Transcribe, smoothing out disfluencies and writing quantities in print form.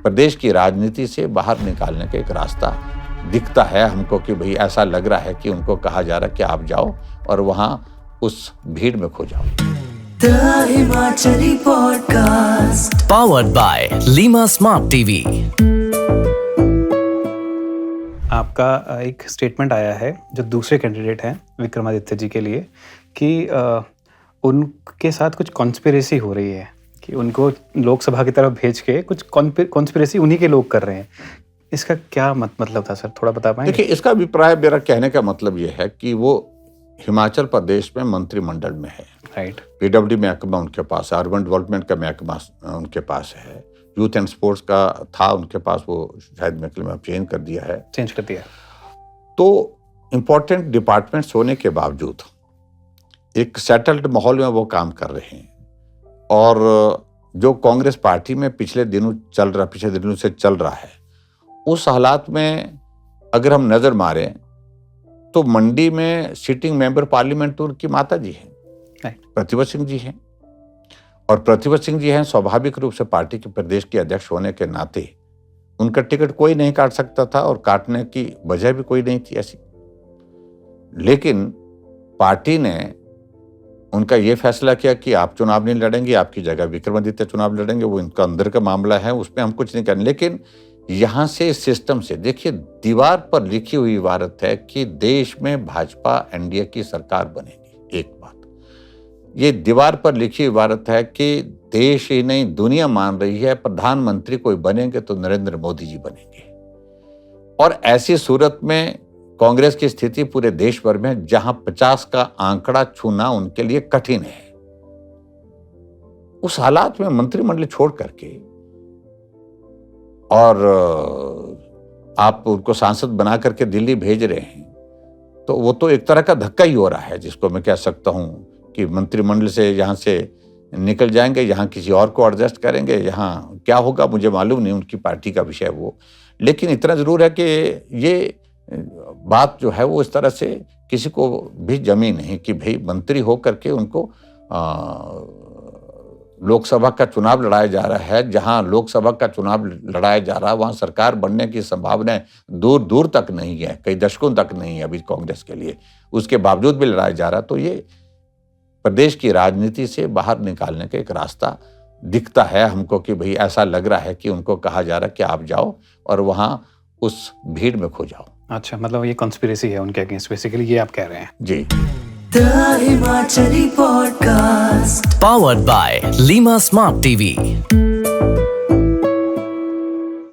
प्रदेश की राजनीति से बाहर निकालने का एक रास्ता दिखता है हमको कि भाई ऐसा लग रहा है कि उनको कहा जा रहा है कि आप जाओ और वहां उस भीड़ में खो जाओ। The Himachali Podcast Powered by Lima Smart TV। आपका एक स्टेटमेंट आया है जो दूसरे कैंडिडेट हैं विक्रमादित्य जी के लिए कि उनके साथ कुछ कॉन्स्पिरेसी हो रही है कि उनको लोकसभा की तरफ भेज के कुछ कॉन्स्पिरेसी उन्हीं के लोग कर रहे हैं। इसका क्या मतलब था सर, थोड़ा बता पाएंगे? देखिए, इसका अभिप्राय मेरा कहने का मतलब ये है कि वो हिमाचल प्रदेश में मंत्रिमंडल में है। राइट। पीडब्ल्यूडी महकमा उनके पास है, अर्बन डेवलपमेंट का महकमा उनके पास है, यूथ एंड स्पोर्ट्स का था उनके पास, वो शायद महकमे में चेंज कर दिया। तो इम्पोर्टेंट डिपार्टमेंट्स होने के बावजूद एक सेटल्ड माहौल में वो काम कर रहे हैं। और जो कांग्रेस पार्टी में पिछले दिनों से चल रहा है, उस हालात में अगर हम नजर मारें तो मंडी में सिटिंग मेंबर पार्लियामेंट उनकी माता जी हैं, प्रतिभा सिंह जी हैं। और प्रतिभा सिंह जी हैं, स्वाभाविक रूप से पार्टी के प्रदेश के अध्यक्ष होने के नाते उनका टिकट कोई नहीं काट सकता था और काटने की वजह भी कोई नहीं थी ऐसी। लेकिन पार्टी ने उनका ये फैसला किया कि आप चुनाव नहीं लड़ेंगे, आपकी जगह विक्रमादित्य चुनाव लड़ेंगे। वो इनका अंदर का मामला है, उसमें हम कुछ नहीं करेंगे। लेकिन यहां से इस सिस्टम से देखिए, दीवार पर लिखी हुई इबारत है कि देश में भाजपा एनडीए की सरकार बनेगी। एक बात, ये दीवार पर लिखी इबारत है कि देश ही नहीं दुनिया मान रही है प्रधानमंत्री कोई बनेंगे तो नरेंद्र मोदी जी बनेंगे। और ऐसी सूरत में कांग्रेस की स्थिति पूरे देश भर में, जहां 50 का आंकड़ा छूना उनके लिए कठिन है, उस हालात में मंत्रिमंडल छोड़ करके और आप उनको सांसद बना करके दिल्ली भेज रहे हैं, तो वो तो एक तरह का धक्का ही हो रहा है, जिसको मैं कह सकता हूं कि मंत्रिमंडल से यहां से निकल जाएंगे, यहां किसी और को एडजस्ट करेंगे, यहां क्या होगा मुझे मालूम नहीं, उनकी पार्टी का विषय वो। लेकिन इतना जरूर है कि ये बात जो है वो इस तरह से किसी को भी जमी नहीं कि भाई मंत्री हो करके उनको लोकसभा का चुनाव लड़ाया जा रहा है। जहां लोकसभा का चुनाव लड़ाया जा रहा है वहां सरकार बनने की संभावना दूर दूर तक नहीं है, कई दशकों तक नहीं है अभी कांग्रेस के लिए, उसके बावजूद भी लड़ाया जा रहा। तो ये प्रदेश की राजनीति से बाहर निकालने का एक रास्ता दिखता है हमको कि भाई ऐसा लग रहा है कि उनको कहा जा रहा है कि आप जाओ और वहां उस भीड़ में खो जाओ। अच्छा, मतलब ये कॉन्स्पिरेसी है उनके अगेंस्ट, बेसिकली ये आप कह रहे हैं? जी। The Himachali Podcast Powered by Lima Smart TV।